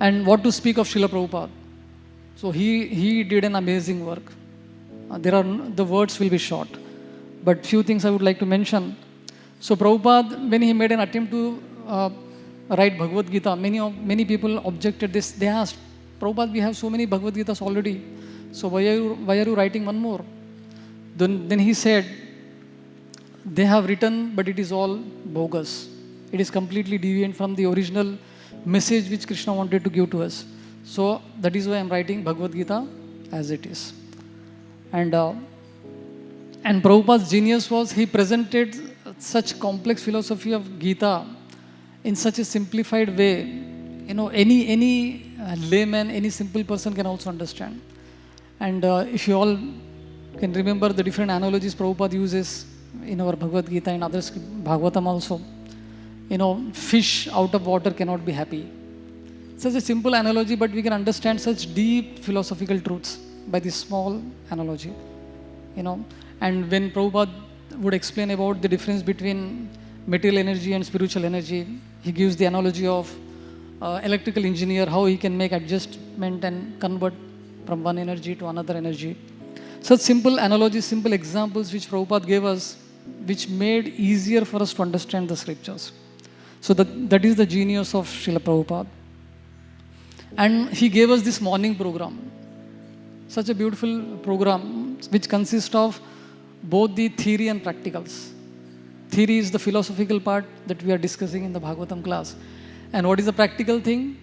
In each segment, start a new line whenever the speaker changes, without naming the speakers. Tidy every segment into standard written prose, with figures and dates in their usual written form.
And what to speak of Srila Prabhupada? So he did an amazing work. The words will be short, but few things I would like to mention. So Prabhupada, when he made an attempt to write Bhagavad Gita, many people objected this. They asked, Prabhupada, we have so many Bhagavad Gitas already. So why are you writing one more? Then he said, they have written, but it is all bogus. It is completely deviant from the original message which Krishna wanted to give to us. So that is why I am writing Bhagavad Gita as it is. And Prabhupada's genius was he presented such complex philosophy of Gita in such a simplified way. Any layman, any simple person can also understand. And if you all can remember the different analogies Prabhupada uses in our Bhagavad Gita and others, Bhagavatam also. Fish out of water cannot be happy. Such a simple analogy, but we can understand such deep philosophical truths by this small analogy. And when Prabhupada would explain about the difference between material energy and spiritual energy, he gives the analogy of electrical engineer, how he can make adjustment and convert from one energy to another energy. Such simple analogies, simple examples which Prabhupada gave us, which made easier for us to understand the scriptures. So that is the genius of Srila Prabhupada. And he gave us this morning program. Such a beautiful program which consists of both the theory and practicals. Theory is the philosophical part that we are discussing in the Bhagavatam class. And what is the practical thing?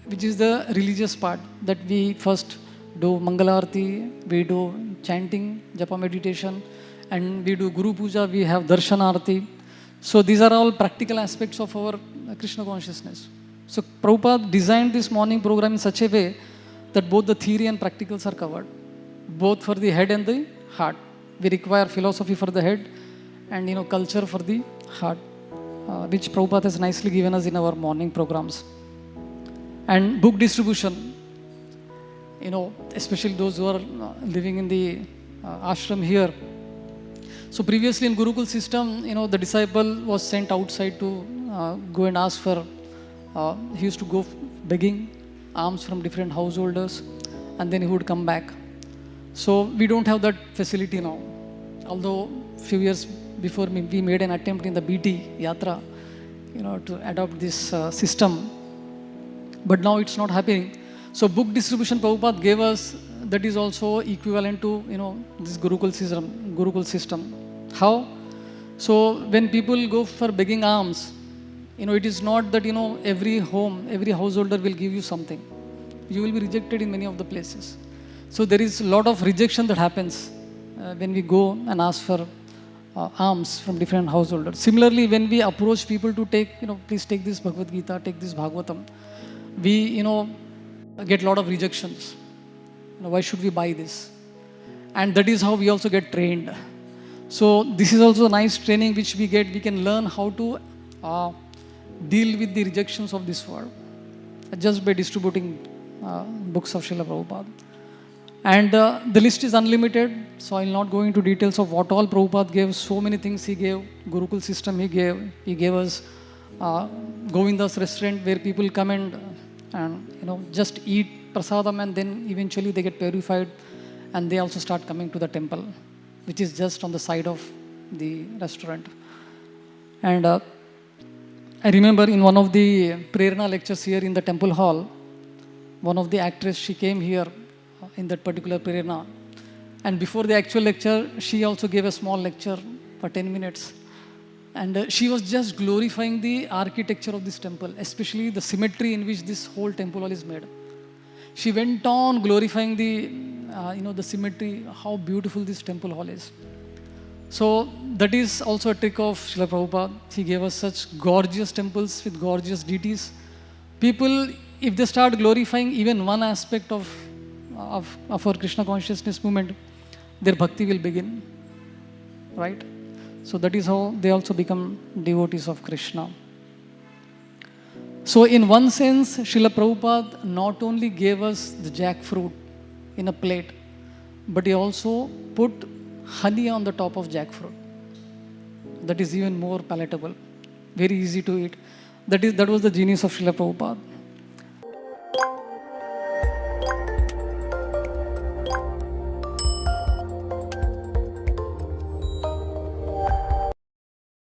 Which is the religious part that we first do Mangalarti, we do chanting, japa meditation, and we do Guru Puja, we have Darshanarti. So these are all practical aspects of our Krishna consciousness. So Prabhupada designed this morning program in such a way that both the theory and practicals are covered, both for the head and the heart. We require philosophy for the head and culture for the heart, which Prabhupada has nicely given us in our morning programs. And book distribution, especially those who are living in the ashram here. So previously in Gurukul system, the disciple was sent outside to go and ask for, he used to go begging alms from different householders, and then he would come back. So we don't have that facility now. Although few years before we made an attempt in the BT Yatra, to adopt this system. But now it's not happening. So book distribution Prabhupada gave us, that is also equivalent to this Gurukul system. How? So when people go for begging alms, it is not that every home, every householder will give you something. You will be rejected in many of the places. So there is a lot of rejection that happens when we go and ask for alms from different householders. Similarly, when we approach people to take, please take this Bhagavad Gita, take this Bhagavatam, we get a lot of rejections. Why should we buy this? And that is how we also get trained. So this is also a nice training which we get. We can learn how to deal with the rejections of this world just by distributing books of Srila Prabhupada. And the list is unlimited, so I will not go into details of what all Prabhupada gave. So many things he gave. Gurukul system he gave. He gave us Govinda's restaurant where people come and just eat prasadam, and then eventually they get purified and they also start coming to the temple, which is just on the side of the restaurant. And I remember in one of the Prerna lectures here in the temple hall, one of the actress, she came here in that particular Prerna. And before the actual lecture, she also gave a small lecture for 10 minutes. And she was just glorifying the architecture of this temple, especially the symmetry in which this whole temple hall is made. She went on glorifying the symmetry, how beautiful this temple hall is. So that is also a trick of Srila Prabhupada. He gave us such gorgeous temples with gorgeous deities. People, if they start glorifying even one aspect of our Krishna consciousness movement, their bhakti will begin, right? So that is how they also become devotees of Krishna. So in one sense, Srila Prabhupada not only gave us the jackfruit in a plate, but he also put honey on the top of jackfruit. That is even more palatable, very easy to eat. That was the genius of Srila Prabhupada.